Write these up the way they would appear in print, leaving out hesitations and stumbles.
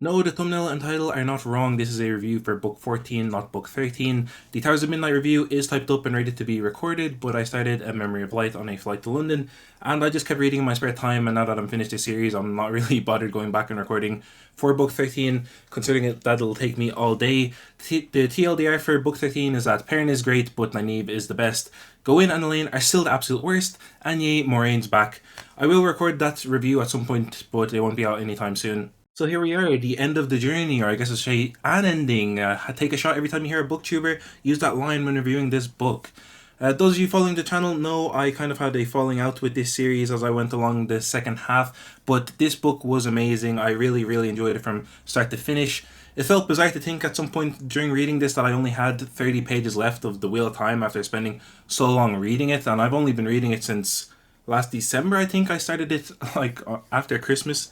No, the thumbnail and title are not wrong. This is a review for book 14, not book 13. The Towers of Midnight review is typed up and ready to be recorded, but I started A Memory of Light on a flight to London, and I just kept reading in my spare time, and now that I'm finished the series, I'm not really bothered going back and recording for book 13, considering that it'll take me all day. The TLDR for book 13 is that Perrin is great, but Nynaeve is the best. Gawain and Elaine are still the absolute worst, and yay, Moraine's back. I will record that review at some point, but it won't be out anytime soon. So here we are, the end of the journey, or I guess I should say an ending. Take a shot every time you hear a booktuber. Use that line when reviewing this book. Those of you following the channel know I kind of had a falling out with this series as I went along the second half, but this book was amazing. I really, really enjoyed it from start to finish. It felt bizarre to think at some point during reading this that I only had 30 pages left of the Wheel of Time after spending so long reading it, and I've only been reading it since last December. I think I started it like after Christmas.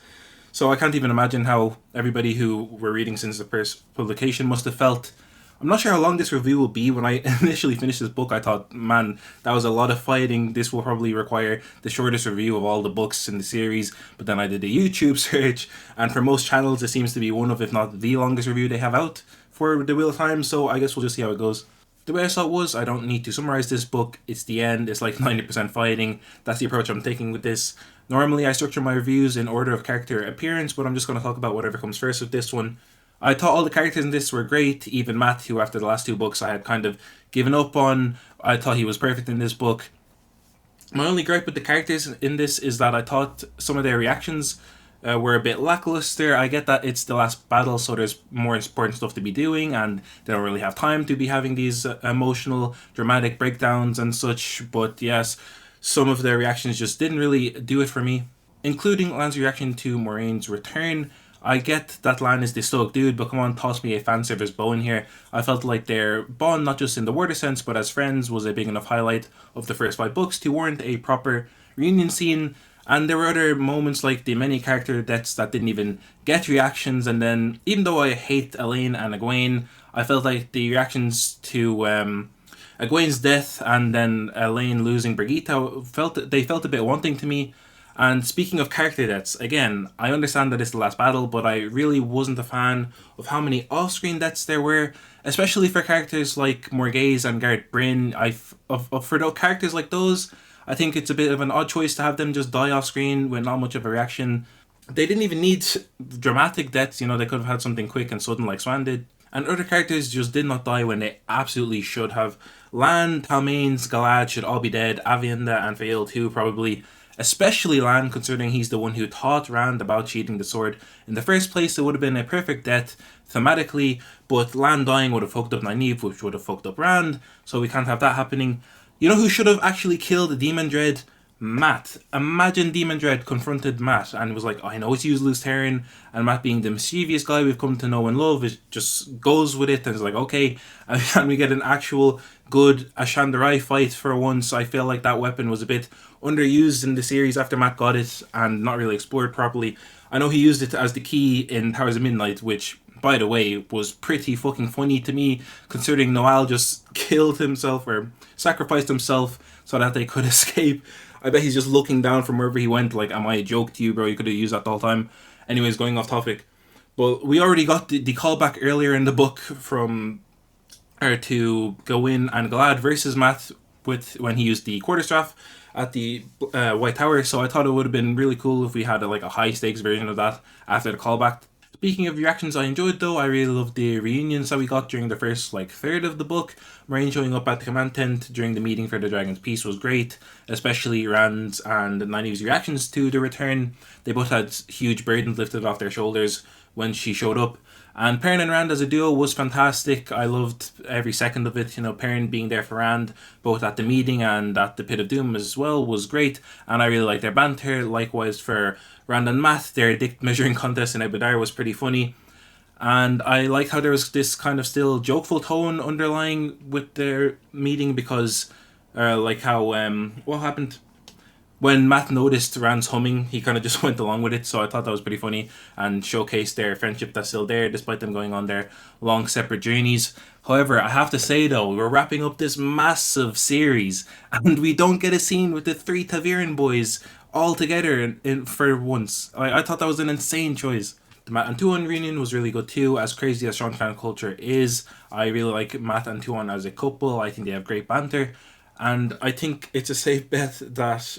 So I can't even imagine how everybody who were reading since the first publication must have felt. I'm not sure how long this review will be. When I initially finished this book, I thought, man, that was a lot of fighting. This will probably require the shortest review of all the books in the series. But then I did a YouTube search, and for most channels, it seems to be one of, if not the longest review they have out for The Wheel of Time. So I guess we'll just see how it goes. The way I saw it was, I don't need to summarize this book. It's the end. It's like 90% fighting. That's the approach I'm taking with this. Normally, I structure my reviews in order of character appearance, but I'm just going to talk about whatever comes first with this one. I thought all the characters in this were great. Even Matt, who after the last two books I had kind of given up on, I thought he was perfect in this book. My only gripe with the characters in this is that I thought some of their reactions were a bit lackluster. I get that it's the last battle, so there's more important stuff to be doing, and they don't really have time to be having these emotional, dramatic breakdowns and such. But yes, some of their reactions just didn't really do it for me, including Lan's reaction to Moraine's return. I get that Lan is the stoic dude, but come on, toss me a fan service bow in here. I felt like their bond, not just in the word sense, but as friends, was a big enough highlight of the first 5 books to warrant a proper reunion scene. And there were other moments like the many character deaths that didn't even get reactions. And then, even though I hate Elaine and Egwene, I felt like the reactions to Egwene's death and then Elaine losing Brigitte felt a bit wanting to me. And speaking of character deaths, again, I understand that it's the last battle, but I really wasn't a fan of how many off-screen deaths there were, especially for characters like Morghese and Garrett Bryn. For those characters like those, I think it's a bit of an odd choice to have them just die off-screen with not much of a reaction. They didn't even need dramatic deaths, they could have had something quick and sudden like Swan did. And other characters just did not die when they absolutely should have. Lan, Talmains, Galad should all be dead, Avienda and Fael too, probably. Especially Lan, considering he's the one who taught Rand about sheathing the sword. In the first place, it would have been a perfect death thematically, but Lan dying would have fucked up Nynaeve, which would have fucked up Rand, so we can't have that happening. You know who should have actually killed Demon Dread? Matt. Imagine Demon Dread confronted Matt and was like, I know it's useless Terran, and Matt being the mischievous guy we've come to know and love, it just goes with it and is like, okay, and we get an actual good Ashandarai fight for once. I feel like that weapon was a bit underused in the series after Matt got it and not really explored properly. I know he used it as the key in Towers of Midnight, which, by the way, was pretty fucking funny to me, considering Noel just killed himself or sacrificed himself so that they could escape. I bet he's just looking down from wherever he went like, am I a joke to you, bro? You could have used that the whole time. Anyways, going off topic. But we already got the callback earlier in the book from to Gawain and Galad versus Matt when he used the quarterstaff at the White Tower. So I thought it would have been really cool if we had a high stakes version of that after the callback. Speaking of reactions I enjoyed though, I really loved the reunions that we got during the first third of the book. Moraine showing up at the command tent during the meeting for the Dragon's Peace was great, especially Rand's and Nynaeve's reactions to the return. They both had huge burdens lifted off their shoulders when she showed up. And Perrin and Rand as a duo was fantastic. I loved every second of it. Perrin being there for Rand, both at the meeting and at the Pit of Doom as well, was great. And I really liked their banter. Likewise for Rand and Matt, their dick measuring contest in Ebudar was pretty funny. And I liked how there was this kind of still jokeful tone underlying with their meeting because, what happened? When Matt noticed Rand's humming, he kind of just went along with it, so I thought that was pretty funny and showcased their friendship that's still there despite them going on their long separate journeys. However, I have to say though, we're wrapping up this massive series and we don't get a scene with the 3 Taviran boys all together for once. I thought that was an insane choice. The Matt and Tuon reunion was really good too. As crazy as Seanchan culture is, I really like Matt and Tuon as a couple. I think they have great banter. And I think it's a safe bet that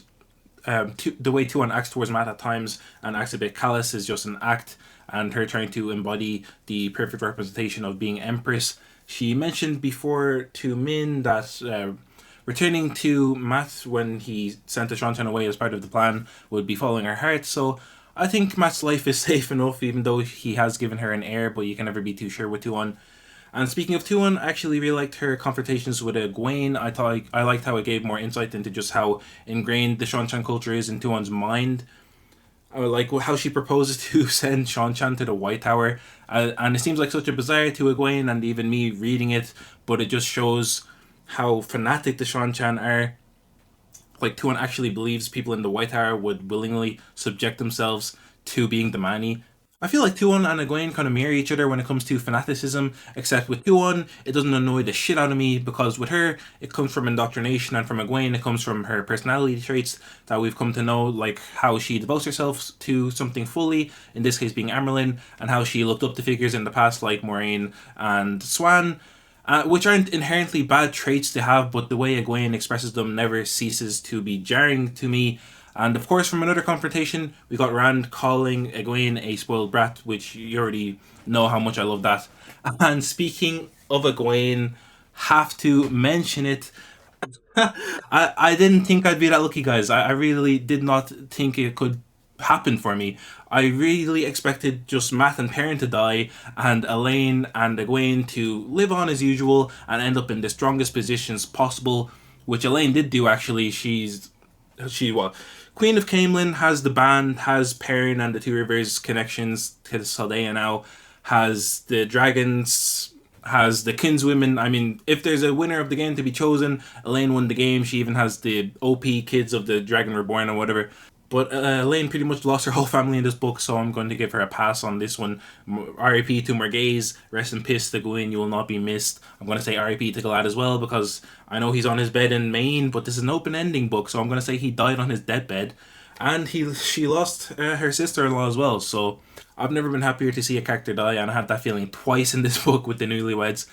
the way Tuon acts towards Matt at times and acts a bit callous is just an act, and her trying to embody the perfect representation of being Empress. She mentioned before to Min that returning to Matt when he sent the Seanchan away as part of the plan would be following her heart. So I think Matt's life is safe enough, even though he has given her an heir, but you can never be too sure with Tuon. And speaking of Tuon, I actually really liked her confrontations with Egwene. I thought I liked how it gave more insight into just how ingrained the Seanchan culture is in Tuon's mind. I like how she proposes to send Seanchan to the White Tower, and it seems like such a bizarre to Egwene and even me reading it, but it just shows how fanatic the Seanchan are. Like Tuon actually believes people in the White Tower would willingly subject themselves to being the Mani. I feel like Tuon and Egwene kind of mirror each other when it comes to fanaticism, except with Tuon, it doesn't annoy the shit out of me because with her, it comes from indoctrination, and from Egwene, it comes from her personality traits that we've come to know, like how she devotes herself to something fully, in this case being Amerlin, and how she looked up to figures in the past like Moiraine and Swan, which aren't inherently bad traits to have, but the way Egwene expresses them never ceases to be jarring to me. And of course, from another confrontation, we got Rand calling Egwene a spoiled brat, which you already know how much I love that. And speaking of Egwene, have to mention it. I didn't think I'd be that lucky, guys. I really did not think it could happen for me. I really expected just Matt and Perrin to die, and Elaine and Egwene to live on as usual and end up in the strongest positions possible, which Elaine did do actually. She what? Queen of Camelin, has the band, has Perrin and the Two Rivers connections to Saldaea now, has the dragons, has the kinswomen. I mean, if there's a winner of the game to be chosen, Elaine won the game. She even has the OP kids of the Dragon Reborn or whatever. But Elaine pretty much lost her whole family in this book, so I'm going to give her a pass on this one. R.I.P. to Margaze, rest in peace to Gwyn, you will not be missed. I'm going to say R.I.P. to Galad as well, because I know he's on his bed in Maine, but this is an open-ending book, so I'm going to say he died on his deathbed. And she lost her sister-in-law as well, so I've never been happier to see a character die, and I had that feeling twice in this book with the newlyweds.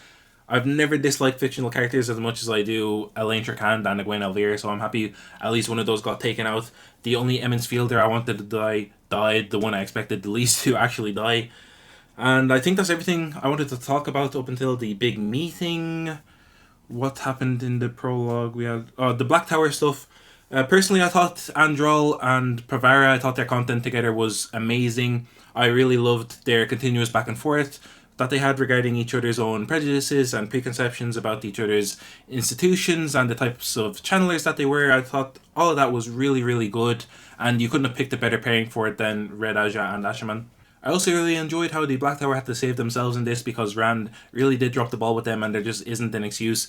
I've never disliked fictional characters as much as I do Elaine Tricand and Egwene Elvira, so I'm happy at least one of those got taken out. The only Emmons Fielder I wanted to die died, the one I expected the least to actually die. And I think that's everything I wanted to talk about up until the big meeting. What happened in the prologue? We had the Black Tower stuff. Personally, I thought Andral and Pravara, I thought their content together was amazing. I really loved their continuous back and forth that they had regarding each other's own prejudices and preconceptions about each other's institutions and the types of channelers that they were. I thought all of that was really, really good, and you couldn't have picked a better pairing for it than Red Aja and Ashaman. I also really enjoyed how the Black Tower had to save themselves in this, because Rand really did drop the ball with them and there just isn't an excuse.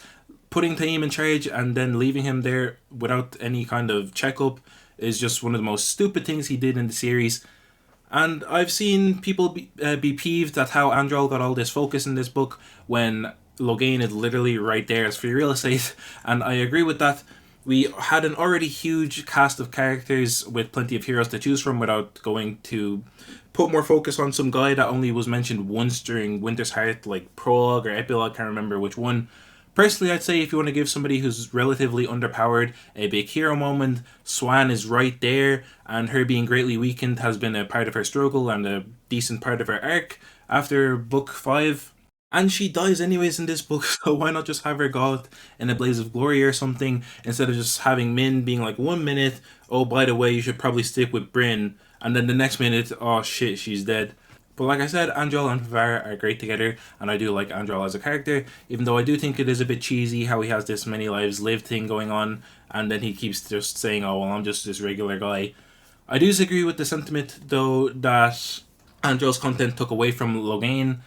Putting Taim in charge and then leaving him there without any kind of checkup is just one of the most stupid things he did in the series. And I've seen people be peeved at how Andral got all this focus in this book when Logain is literally right there as free real estate, and I agree with that. We had an already huge cast of characters with plenty of heroes to choose from without going to put more focus on some guy that only was mentioned once during Winter's Heart, like prologue or epilogue, can't remember which one. Personally, I'd say if you want to give somebody who's relatively underpowered a big hero moment, Swan is right there, and her being greatly weakened has been a part of her struggle and a decent part of her arc after book 5. And she dies anyways in this book, so why not just have her go out in a blaze of glory or something, instead of just having Min being like 1 minute, oh, by the way, you should probably stick with Bryn, and then the next minute, oh shit, she's dead. But like I said, Andral and Pravara are great together, and I do like Andral as a character, even though I do think it is a bit cheesy how he has this many lives lived thing going on, and then he keeps just saying, oh, well, I'm just this regular guy. I do disagree with the sentiment, though, that Andral's content took away from Logain.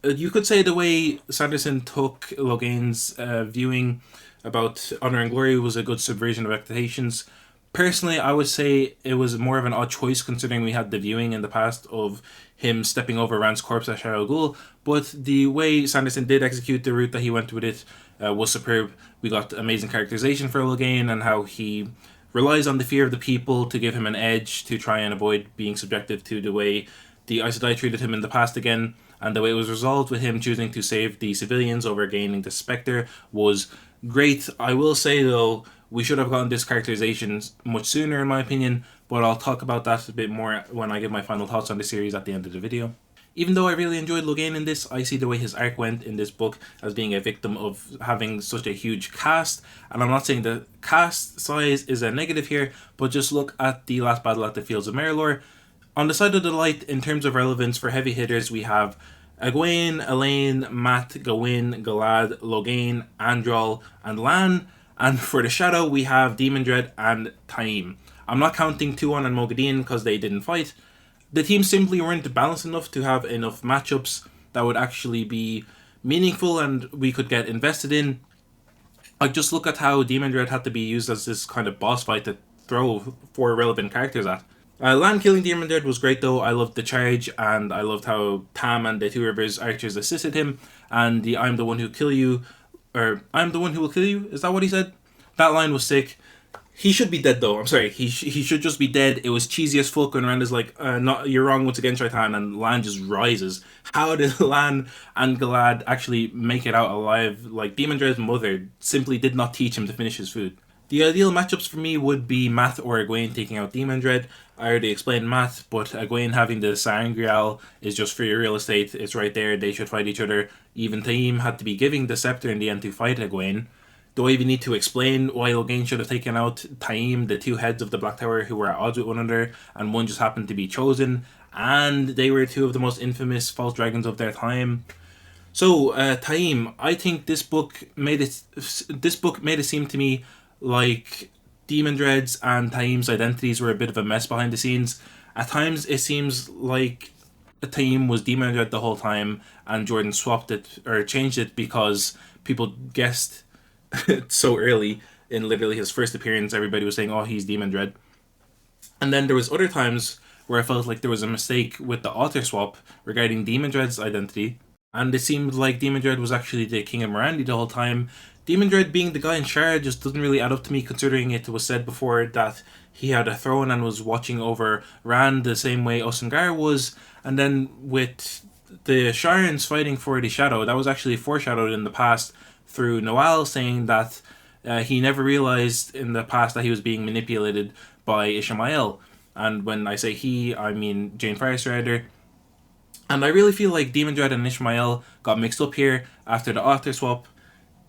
You could say the way Sanderson took Logain's viewing about Honor and Glory was a good subversion of expectations. Personally, I would say it was more of an odd choice considering we had the viewing in the past of him stepping over Rand's corpse at Shara Ghul, but the way Sanderson did execute the route that he went with it was superb. We got amazing characterization for Logain and how he relies on the fear of the people to give him an edge to try and avoid being subjective to the way the Aes Sedai treated him in the past again, and the way it was resolved with him choosing to save the civilians over gaining the Spectre was great. I will say though, we should have gotten this characterization much sooner in my opinion, but I'll talk about that a bit more when I give my final thoughts on the series at the end of the video. Even though I really enjoyed Logain in this, I see the way his arc went in this book as being a victim of having such a huge cast. And I'm not saying the cast size is a negative here, but just look at the last battle at the Fields of Merlor. On the side of the light, in terms of relevance for heavy hitters, we have Egwene, Elaine, Mat, Gawain, Galad, Logain, Andral, and Lan. And for the Shadow, we have Demon Dread and Taim. I'm not counting Tuon and Mogadeen because they didn't fight. The team simply weren't balanced enough to have enough matchups that would actually be meaningful and we could get invested in. Like, just look at how Demon Dread had to be used as this kind of boss fight to throw 4 relevant characters at. Lan killing Demon Dread was great though. I loved the charge, and I loved how Tam and the Two Rivers archers assisted him, and the I'm the one who kill you, or I'm the one who will kill you, is that what he said? That line was sick. He should be dead though. I'm sorry. He should just be dead. It was cheesy as fuck when Randa's like, "Not you're wrong once again, Shaitan," and Lan just rises. How did Lan and Galad actually make it out alive? Like, Demon Dread's mother simply did not teach him to finish his food. The ideal matchups for me would be Mat or Egwene taking out Demon Dread. I already explained Mat, but Egwene having the Sangreal is just free real estate. It's right there. They should fight each other. Even Taim had to be giving the scepter in the end to fight Egwene. Do I even need to explain why Logain should have taken out Taim, the 2 heads of the Black Tower who were at odds with one another, and one just happened to be chosen, and they were 2 of the most infamous false dragons of their time. So, Taim, I think this book made it seem to me like Demon Dread's and Taim's identities were a bit of a mess behind the scenes. At times, it seems like Taim was Demon Dread the whole time, and Jordan swapped it or changed it because people guessed so early in literally his first appearance. Everybody was saying, "Oh, he's Demon Dread," and then there was other times where I felt like there was a mistake with the author swap regarding Demon Dread's identity, and it seemed like Demon Dread was actually the King of Morandi the whole time. Demon Dread being the guy in charge just doesn't really add up to me, considering it was said before that he had a throne and was watching over Rand the same way Osengar was. And then with the Shirens fighting for the Shadow, that was actually foreshadowed in the past through Noel saying that he never realized in the past that he was being manipulated by Ishmael. And when I say he, I mean Jane Firestrider. And I really feel like Demon Dread and Ishmael got mixed up here after the author swap,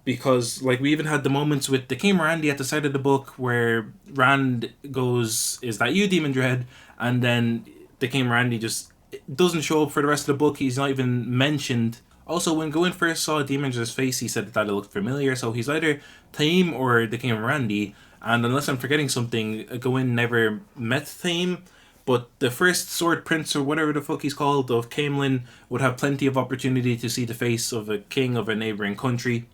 because like we even had the moments with the King Morandi at the side of the book where Rand goes, "Is that you, Demon Dread?" And then the King Morandi just doesn't show up for the rest of the book. He's not even mentioned. Also, when Gawain first saw Demon Dread's face, he said that it looked familiar, so he's either Taim or the King Morandi. And unless I'm forgetting something, Gawain never met Taim, but the first Sword Prince, or whatever the fuck he's called, of Camelin would have plenty of opportunity to see the face of a king of a neighbouring country.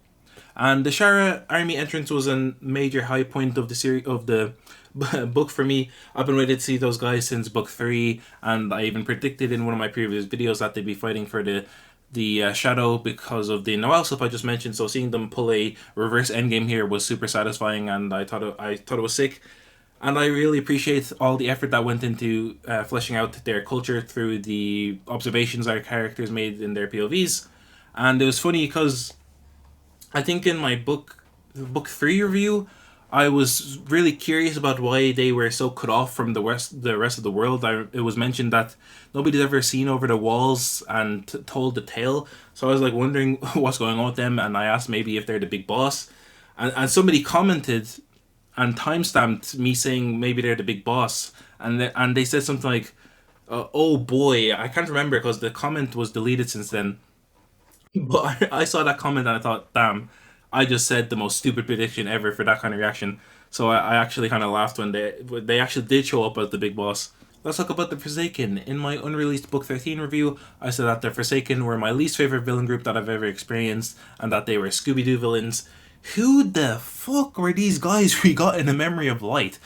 And the Shara army entrance was a major high point of the series of the book for me. I've been waiting to see those guys since book 3, and I even predicted in one of my previous videos that they'd be fighting for the Shadow because of the Noel stuff I just mentioned. So seeing them pull a reverse endgame here was super satisfying, and I thought it was sick. And I really appreciate all the effort that went into fleshing out their culture through the observations our characters made in their POVs. And it was funny because I think in my book 3 review, I was really curious about why they were so cut off from the rest of the world. It was mentioned that nobody's ever seen over the walls and told the tale. So I was like wondering what's going on with them, and I asked maybe if they're the big boss. And somebody commented and timestamped me saying maybe they're the big boss. And they said something like, "Oh boy," I can't remember because the comment was deleted since then. But I saw that comment and I thought, damn, I just said the most stupid prediction ever for that kind of reaction. So I actually kind of laughed when they actually did show up as the big boss. Let's talk about the Forsaken. In my unreleased Book 13 review, I said that the Forsaken were my least favorite villain group that I've ever experienced, and that they were Scooby-Doo villains. Who the fuck were these guys we got in A Memory of Light?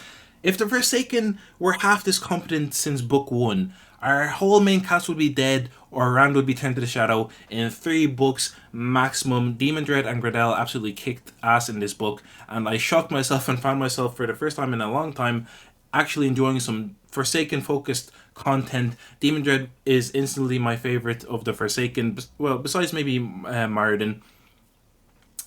If the Forsaken were half this competent since book 1, our whole main cast would be dead, or Rand would be turned to the Shadow in 3 books maximum. Demon Dread and Gradell absolutely kicked ass in this book, and I shocked myself and found myself for the first time in a long time actually enjoying some Forsaken focused content, Demon Dread is instantly my favorite of the Forsaken. Well, besides maybe Marden.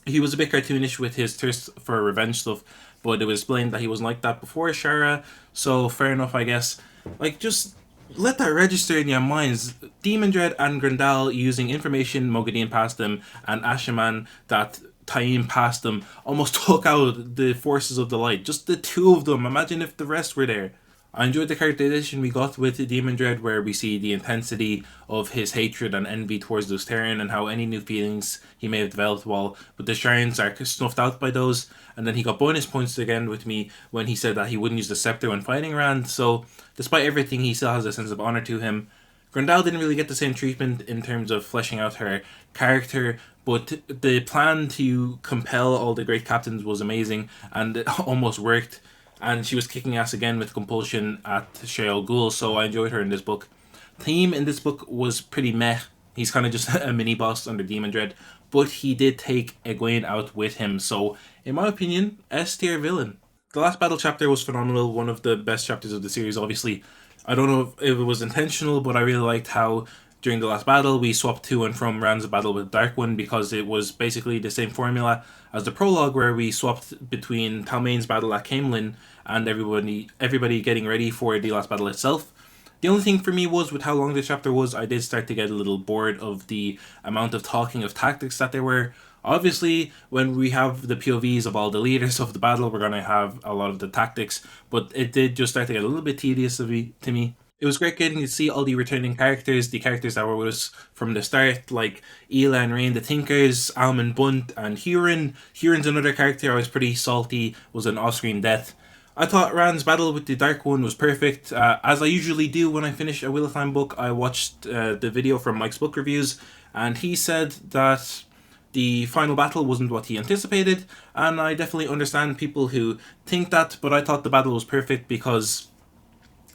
He was a bit cartoonish with his thirst for revenge stuff, but it was explained that he wasn't like that before Shara, so fair enough, I guess. Like, just let that register in your minds. Demon Dread and Grendel using information Mogadeen passed them, and Ashaman that Taim passed them, almost took out the forces of the light. Just the two of them. Imagine if the rest were there. I enjoyed the characterization we got with Demon Dread, where we see the intensity of his hatred and envy towards those Terran and how any new feelings he may have developed while but the Shrines are snuffed out by those. And then he got bonus points again with me when he said that he wouldn't use the scepter when fighting Rand. So despite everything, he still has a sense of honor to him. Grendel didn't really get the same treatment in terms of fleshing out her character, but the plan to compel all the great captains was amazing and it almost worked. And she was kicking ass again with compulsion at Sheol Ghul, so I enjoyed her in this book. Theme in this book was pretty meh. He's kind of just a mini boss under Demon Dread, but he did take Egwene out with him, so in my opinion, S tier villain. The last battle chapter was phenomenal, one of the best chapters of the series, obviously. I don't know if it was intentional, but I really liked how during the last battle we swapped to and from Rand's battle with Dark One because it was basically the same formula as the prologue where we swapped between Talmain's battle at Camelin and everybody getting ready for the last battle itself. The only thing for me was with how long this chapter was, I did start to get a little bored of the amount of talking of tactics that there were. Obviously, when we have the POVs of all the leaders of the battle, we're going to have a lot of the tactics, but it did just start to get a little bit tedious to me. It was great getting to see all the returning characters, the characters that were with us from the start, like Ela and Rain the Thinkers, Alman Bunt, and Huron. Huron's another character I was pretty salty, was an off-screen death. I thought Rand's battle with the Dark One was perfect. As I usually do when I finish a Wheel of Time book, I watched the video from Mike's book reviews, and he said that the final battle wasn't what he anticipated, and I definitely understand people who think that, but I thought the battle was perfect because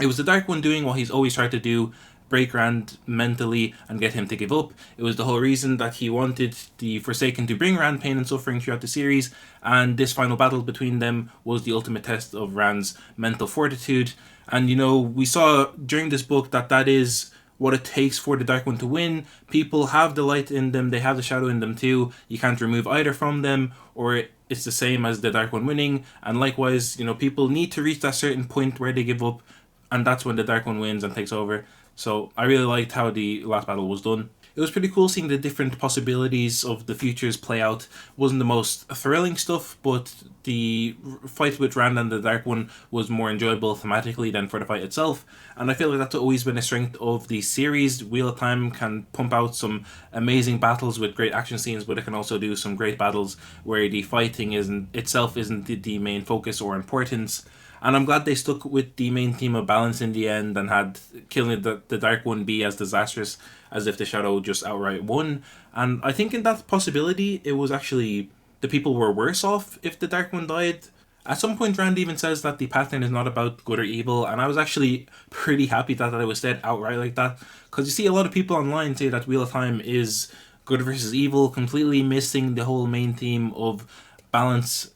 it was the Dark One doing what he's always tried to do, break Rand mentally and get him to give up. It was the whole reason that he wanted the Forsaken to bring Rand pain and suffering throughout the series, and this final battle between them was the ultimate test of Rand's mental fortitude. And we saw during this book that that is what it takes for the Dark One to win. People have the light in them, they have the shadow in them too. You can't remove either from them, or it's the same as the Dark One winning. And likewise, people need to reach that certain point where they give up, and that's when the Dark One wins and takes over. So I really liked how the last battle was done. It was pretty cool seeing the different possibilities of the futures play out. It wasn't the most thrilling stuff, but the fight with Rand and the Dark One was more enjoyable thematically than for the fight itself. And I feel like that's always been a strength of the series. Wheel of Time can pump out some amazing battles with great action scenes, but it can also do some great battles where the fighting isn't the main focus or importance. And I'm glad they stuck with the main theme of balance in the end and had killing the Dark One be as disastrous as if the Shadow just outright won. And I think in that possibility, it was actually the people were worse off if the Dark One died. At some point, Rand even says that the pattern is not about good or evil, and I was actually pretty happy that it was said outright like that. Because you see a lot of people online say that Wheel of Time is good versus evil, completely missing the whole main theme of balance.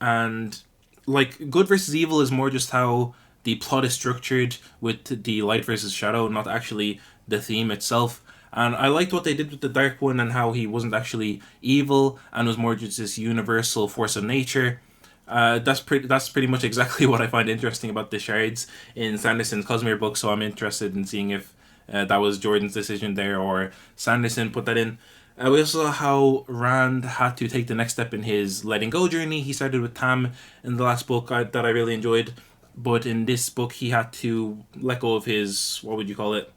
And like, good versus evil is more just how the plot is structured with the light versus shadow, not actually the theme itself. And I liked what they did with the Dark One and how he wasn't actually evil and was more just this universal force of nature. That's pretty much exactly what I find interesting about the shards in Sanderson's Cosmere book, so I'm interested in seeing if that was Jordan's decision there or Sanderson put that in. We also saw how Rand had to take the next step in his letting go journey. He started with Tam in the last book that I really enjoyed, but in this book he had to let go of his, what would you call it,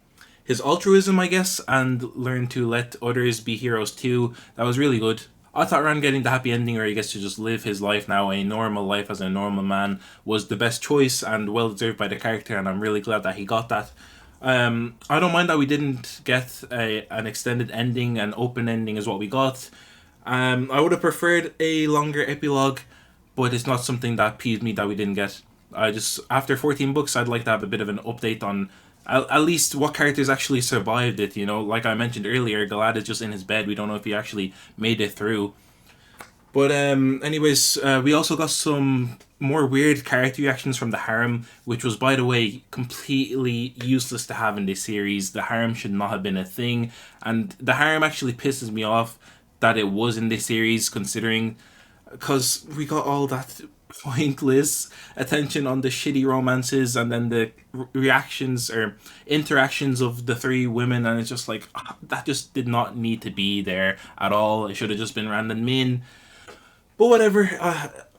his altruism, I guess, and learn to let others be heroes too. That was really good. I thought Rand getting the happy ending where he gets to just live his life now, a normal life as a normal man, was the best choice and well deserved by the character, and I'm really glad that he got that. I don't mind that we didn't get an extended ending, an open ending is what we got. I would have preferred a longer epilogue, but it's not something that peeved me that we didn't get. After 14 books, I'd like to have a bit of an update on at least what characters actually survived it, Like I mentioned earlier, Galad is just in his bed. We don't know if he actually made it through. But anyways, we also got some more weird character reactions from the harem, which was, by the way, completely useless to have in this series. The harem should not have been a thing, and the harem actually pisses me off that it was in this series, considering because we got all that pointless attention on the shitty romances and then the reactions or interactions of the three women, and it's just like that just did not need to be there at all. It should have just been random men, but whatever.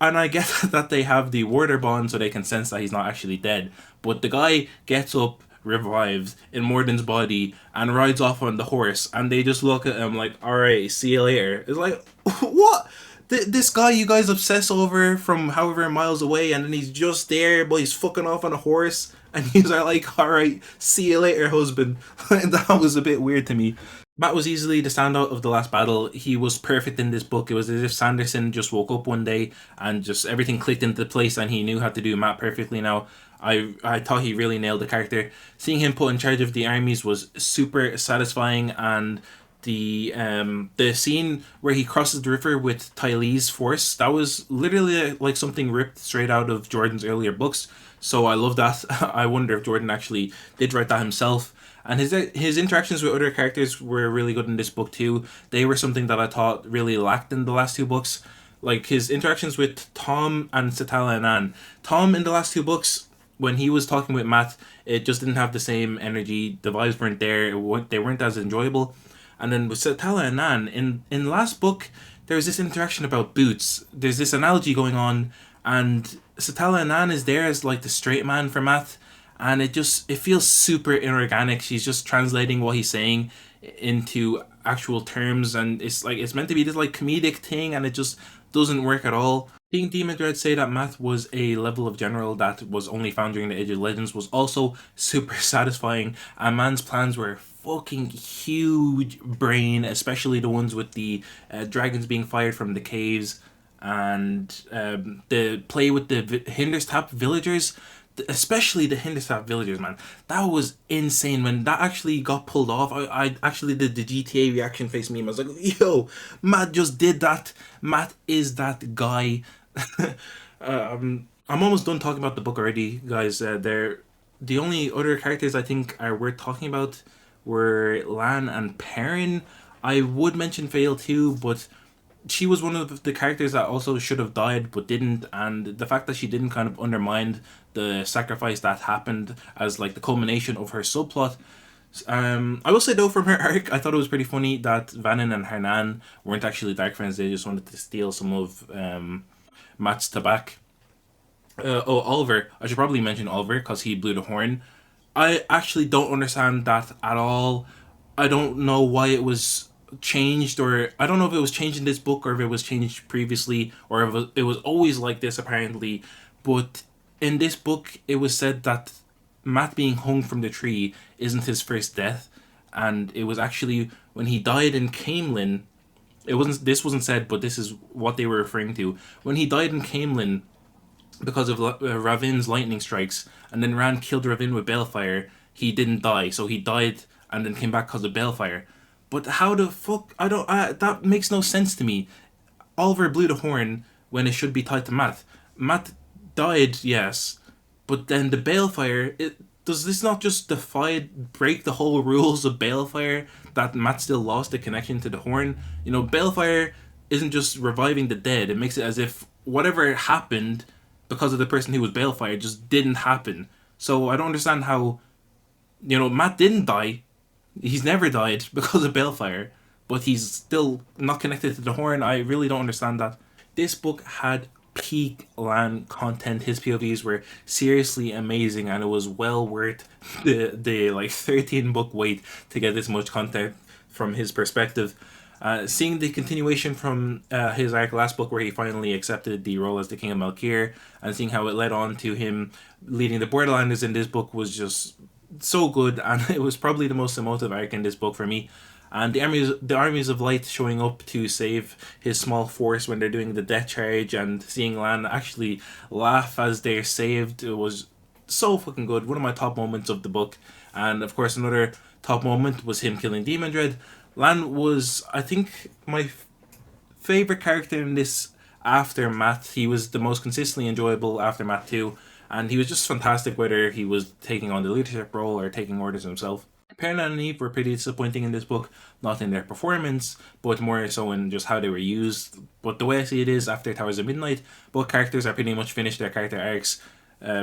And I get that they have the warder bond so they can sense that he's not actually dead. But the guy gets up, revives in Morden's body, and rides off on the horse. And they just look at him like, all right, see you later. It's like, what? This guy you guys obsess over from however miles away, and then he's just there, but he's fucking off on a horse. And he's like, all right, see you later, husband. That was a bit weird to me. Matt was easily the standout of the last battle. He was perfect in this book. It was as if Sanderson just woke up one day and just everything clicked into place and he knew how to do Matt perfectly now. I thought he really nailed the character. Seeing him put in charge of the armies was super satisfying, and the scene where he crosses the river with Tylee's force, that was literally like something ripped straight out of Jordan's earlier books. So I love that. I wonder if Jordan actually did write that himself. And his interactions with other characters were really good in this book too. They were something that I thought really lacked in the last two books. Like his interactions with Tom and Satala and Anne. Tom in the last two books, when he was talking with Matt, it just didn't have the same energy. The vibes weren't there. They weren't as enjoyable. And then with Satala and Anne, in the last book, there was this interaction about boots. There's this analogy going on, and Satala and Anne is there as like the straight man for Matt, and it feels super inorganic. She's just translating what he's saying into actual terms, and it's like it's meant to be this like comedic thing, and it just doesn't work at all. Seeing Demon Dread say that Matt was a level of general that was only found during the Age of Legends was also super satisfying. And man's plans were fucking huge brain, especially the ones with the dragons being fired from the caves, and the play with the Hinderstap villagers, especially the Hinderstap villagers, man. That was insane when that actually got pulled off. I actually did the GTA reaction face meme. I was like, yo, Matt just did that. Matt is that guy. I'm almost done talking about the book already, guys. They're the only other characters I think are worth talking about were Lan and Perrin. I would mention Vale too, but she was one of the characters that also should have died but didn't, and the fact that she didn't kind of undermine the sacrifice that happened as like the culmination of her subplot. I will say though, from her arc, I thought it was pretty funny that Vannon and Hernan weren't actually dark friends. They just wanted to steal some of Matt's tobacco. Oliver. I should probably mention Oliver because he blew the horn. I actually don't understand that at all. I don't know why it was changed, or I don't know if it was changed in this book or if it was changed previously, or if it was always like this apparently. But in this book, it was said that Matt being hung from the tree isn't his first death, and it was actually when he died in Camelin. It wasn't. This wasn't said, but this is what they were referring to. When he died in Camelin, because of Ravin's lightning strikes, and then Rand killed Ravin with balefire, he didn't die. So he died and then came back because of balefire. But how the fuck? I don't. That makes no sense to me. Oliver blew the horn when it should be tied to Matt. Matt died, yes, but then the balefire. Does this not just break the whole rules of balefire that Matt still lost the connection to the horn? You know, balefire isn't just reviving the dead. It makes it as if whatever happened because of the person who was balefire just didn't happen. So I don't understand how, Matt didn't die. He's never died because of balefire, but he's still not connected to the horn. I really don't understand that. This book had peak Lan content. His POVs were seriously amazing, and it was well worth the like 13 book wait to get this much content from his perspective. Seeing the continuation from his arc last book where he finally accepted the role as the King of Malkir, and seeing how it led on to him leading the Borderlanders in this book was just so good, and it was probably the most emotive arc in this book for me. And the armies of light showing up to save his small force when they're doing the death charge, and seeing Lan actually laugh as they're saved, it was so fucking good. One of my top moments of the book. And of course, another top moment was him killing Demon Dread. Lan was, I think, my favorite character in this after Matt. He was the most consistently enjoyable after Matt 2, and he was just fantastic whether he was taking on the leadership role or taking orders himself. Perrin and Eve were pretty disappointing in this book, not in their performance, but more so in just how they were used. But the way I see it is, after Towers of Midnight, both characters are pretty much finished their character arcs.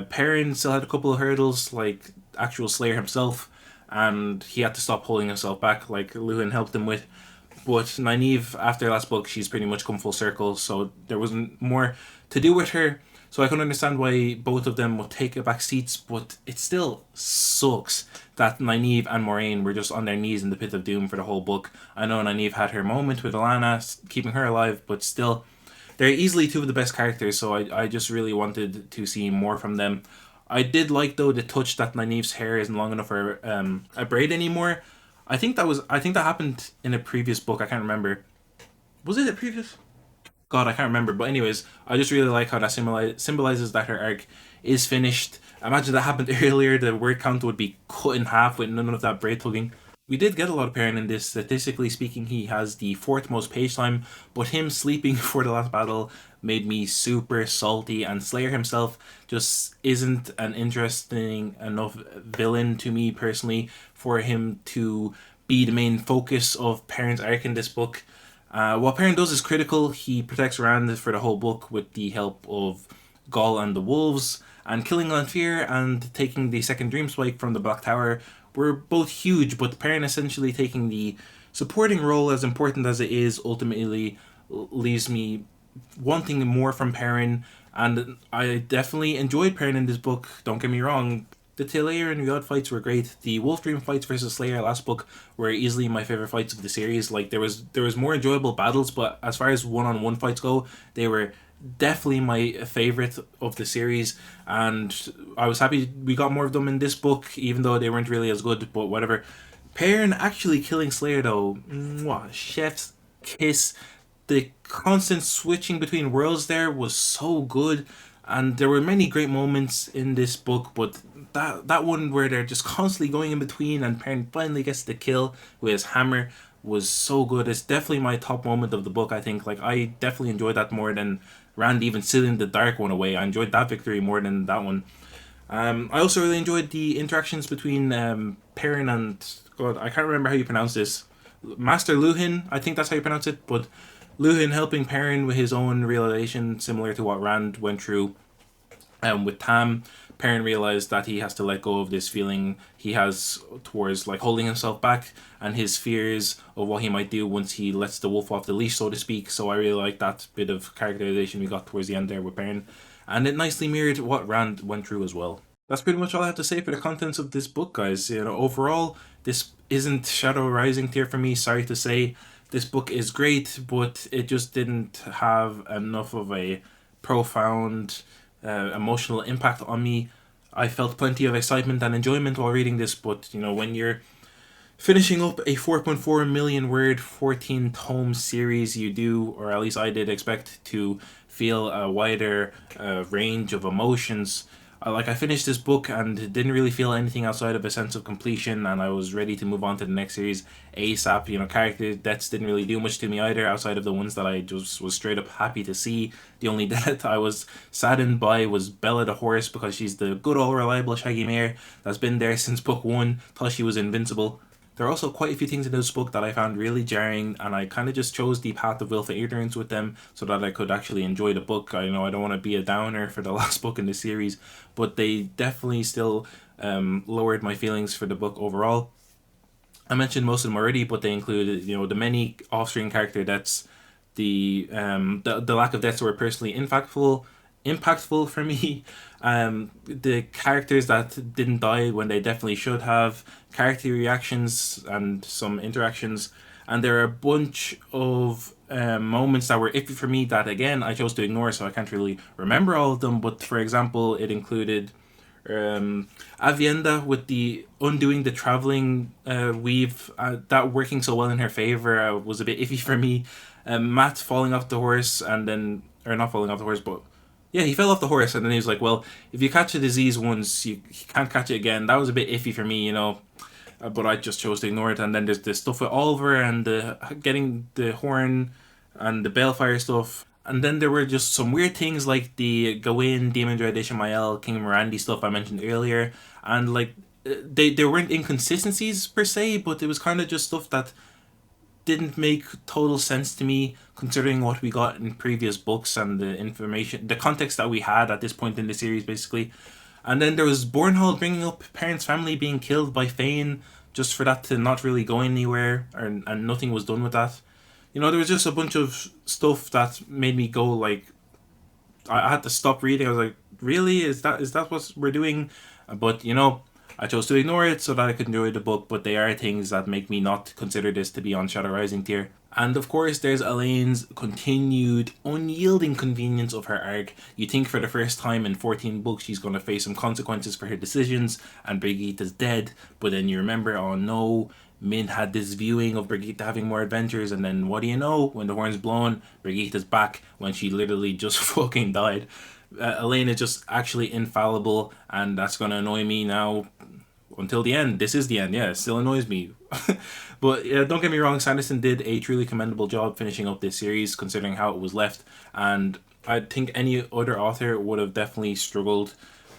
Perrin still had a couple of hurdles, like actual Slayer himself, and he had to stop holding himself back, like Luhan helped him with. But Nynaeve, after last book, she's pretty much come full circle, so there wasn't more to do with her. So I can understand why both of them would take a back seats, but it still sucks that Nynaeve and Moraine were just on their knees in the pit of doom for the whole book. I know Nynaeve had her moment with Alana, keeping her alive, but still, they're easily two of the best characters, so I just really wanted to see more from them. I did like, though, the touch that Nynaeve's hair isn't long enough for a braid anymore. I think that happened in a previous book. I can't remember. Was it a previous? God, I can't remember. But anyways, I just really like how that symbolizes that her arc is finished. Imagine that happened earlier. The word count would be cut in half with none of that braid tugging. We did get a lot of Perrin in this. Statistically speaking, he has the fourth most page time, but him sleeping for the last battle made me super salty, and Slayer himself just isn't an interesting enough villain to me personally for him to be the main focus of Perrin's arc in this book. What Perrin does is critical. He protects Rand for the whole book with the help of Gaul and the Wolves, and killing Lanfear and taking the second Dream Spike from the Black Tower were both huge, but Perrin essentially taking the supporting role, as important as it is, ultimately leaves me wanting more from Perrin, and I definitely enjoyed Perrin in this book, don't get me wrong. The Talair and Riyadh fights were great. The Wolf Dream fights versus Slayer last book were easily my favorite fights of the series. Like there was more enjoyable battles, but as far as one-on-one fights go, they were definitely my favorite of the series, and I was happy we got more of them in this book, even though they weren't really as good, but whatever. Perrin actually killing Slayer, though, mwah, chef's kiss. The constant switching between worlds there was so good, and there were many great moments in this book, but that one where they're just constantly going in between and Perrin finally gets the kill with his hammer was so good. It's definitely my top moment of the book, I think. Like, I definitely enjoyed that more than Rand even sealing the dark one away. I enjoyed that victory more than that one. I also really enjoyed the interactions between Perrin and, God, I can't remember how you pronounce this, Master Luhan, I think that's how you pronounce it, but Luhan helping Perrin with his own realization, similar to what Rand went through with Tam. Perrin realized that he has to let go of this feeling he has towards like holding himself back and his fears of what he might do once he lets the wolf off the leash, so to speak. So I really like that bit of characterization we got towards the end there with Perrin, and it nicely mirrored what Rand went through as well. That's pretty much all I have to say for the contents of this book, guys. You know, overall, this isn't Shadow Rising tier for me. Sorry to say, this book is great, but it just didn't have enough of a profound emotional impact on me. I felt plenty of excitement and enjoyment while reading this, but you know, when you're finishing up a 4.4 million word 14 tome series, you do, or at least I did, expect to feel a wider range of emotions. I finished this book and didn't really feel anything outside of a sense of completion, and I was ready to move on to the next series ASAP. You know, character deaths didn't really do much to me either, outside of the ones that I just was straight up happy to see. The only death I was saddened by was Bella the horse, because she's the good old reliable shaggy mare that's been there since book one, thought she was invincible. There are also quite a few things in this book that I found really jarring, and I kind of just chose the path of willful ignorance with them so that I could actually enjoy the book. I know I don't want to be a downer for the last book in the series, but they definitely still lowered my feelings for the book overall. I mentioned most of them already, but they included, you know, the many off-screen character deaths, the lack of deaths were personally impactful for me. The characters that didn't die when they definitely should have, character reactions and some interactions, and there are a bunch of moments that were iffy for me that again I chose to ignore, so I can't really remember all of them. But for example, it included Avienda with the undoing the traveling weave, that working so well in her favor was a bit iffy for me. Matt falling off the horse and then, or not falling off the horse, but yeah, he fell off the horse and then he was like, well, if you catch a disease once, you can't catch it again. That was a bit iffy for me, you know, but I just chose to ignore it. And then there's the stuff with Oliver and getting the horn and the Balefire stuff. And then there were just some weird things like the Gawain, Demon Dread, Ishmael, King Mirandi stuff I mentioned earlier. And like, they weren't inconsistencies per se, but it was kind of just stuff that didn't make total sense to me considering what we got in previous books and the information, the context that we had at this point in the series, basically. And then there was Bornhall bringing up parents' family being killed by Fane, just for that to not really go anywhere, and nothing was done with that. You know, there was just a bunch of stuff that made me go like, I had to stop reading. I was like, really? Is that what we're doing? But you know, I chose to ignore it so that I could enjoy the book. But they are things that make me not consider this to be on Shadow Rising tier. And of course, there's Elaine's continued unyielding convenience of her arc. You think for the first time in 14 books she's going to face some consequences for her decisions, and Brigitte's dead. But then you remember, oh no, Min had this viewing of Brigitte having more adventures, and then what do you know? When the horn's blown, Brigitte is back when she literally just fucking died. Elaine is just actually infallible, and that's gonna annoy me now until the end. This is the end, yeah, it still annoys me. But don't get me wrong, Sanderson did a truly commendable job finishing up this series, considering how it was left, and I think any other author would have definitely struggled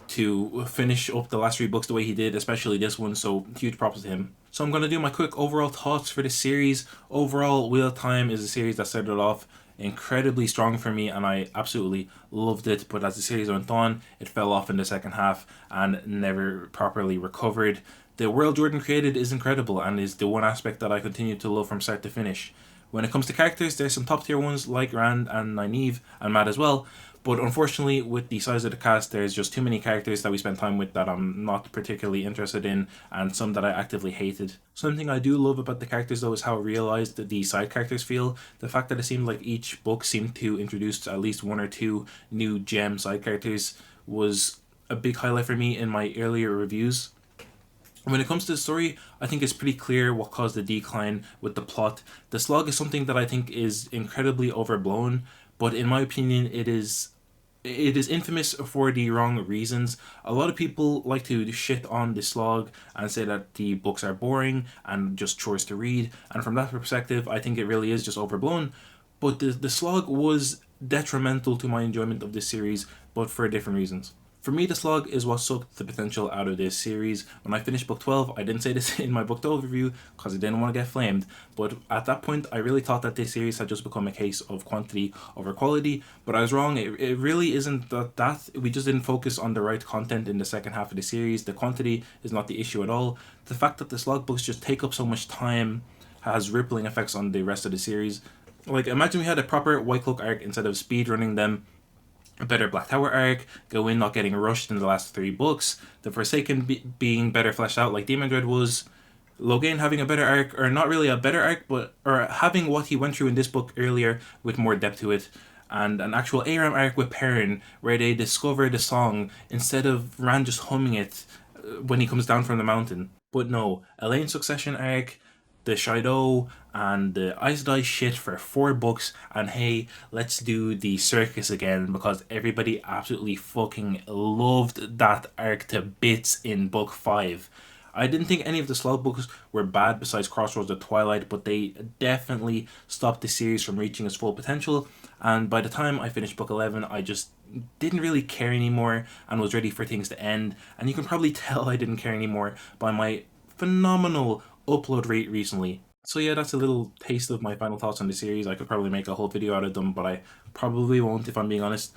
to finish up the last three books the way he did, especially this one, so huge props to him. So I'm going to do my quick overall thoughts for this series. Overall, Wheel of Time is a series that started off incredibly strong for me, and I absolutely loved it, but as the series went on, it fell off in the second half and never properly recovered. The world Jordan created is incredible and is the one aspect that I continue to love from start to finish. When it comes to characters, there's some top tier ones like Rand and Nynaeve and Matt as well, but unfortunately, with the size of the cast, there's just too many characters that we spend time with that I'm not particularly interested in, and some that I actively hated. Something I do love about the characters, though, is how realised the side characters feel. The fact that it seemed like each book seemed to introduce at least one or two new gem side characters was a big highlight for me in my earlier reviews. When it comes to the story, I think it's pretty clear what caused the decline with the plot. The slog is something that I think is incredibly overblown, but in my opinion, it is infamous for the wrong reasons. A lot of people like to shit on the slog and say that the books are boring and just chores to read, and from that perspective, I think it really is just overblown. But the slog was detrimental to my enjoyment of this series, but for different reasons. For me, the slog is what sucked the potential out of this series. When I finished book 12, I didn't say this in my book 12 review because I didn't want to get flamed, but at that point, I really thought that this series had just become a case of quantity over quality, but I was wrong. It really isn't that. We just didn't focus on the right content in the second half of the series. The quantity is not the issue at all. The fact that the slog books just take up so much time has rippling effects on the rest of the series. Like, imagine we had a proper White Cloak arc instead of speed running them, a better Black Tower arc, Gawain not getting rushed in the last three books, the Forsaken being better fleshed out like Demon Dread was, Logain having a better arc, or not really a better arc, but or having what he went through in this book earlier with more depth to it, and an actual Aram arc with Perrin where they discover the song instead of Rand just humming it when he comes down from the mountain. But no, Elaine's Succession arc, the Shido, and the Ice Dice shit for 4 books, and hey, let's do the circus again because everybody absolutely fucking loved that arc to bits in book 5. I didn't think any of the slug books were bad besides Crossroads of Twilight, but they definitely stopped the series from reaching its full potential, and by the time I finished book 11, I just didn't really care anymore and was ready for things to end, and you can probably tell I didn't care anymore by my phenomenal upload rate recently. So yeah, that's a little taste of my final thoughts on the series. I could probably make a whole video out of them, but I probably won't if I'm being honest.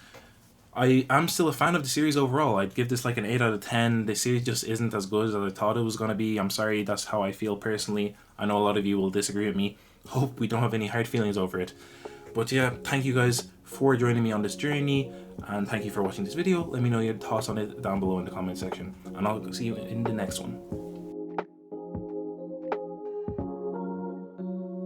I am still a fan of the series overall. I'd give this like an 8 out of 10. The series just isn't as good as I thought it was going to be. I'm sorry, that's how I feel personally. I know a lot of you will disagree with me. Hope we don't have any hard feelings over it. But yeah, thank you guys for joining me on this journey, and thank you for watching this video. Let me know your thoughts on it down below in the comment section, and I'll see you in the next one.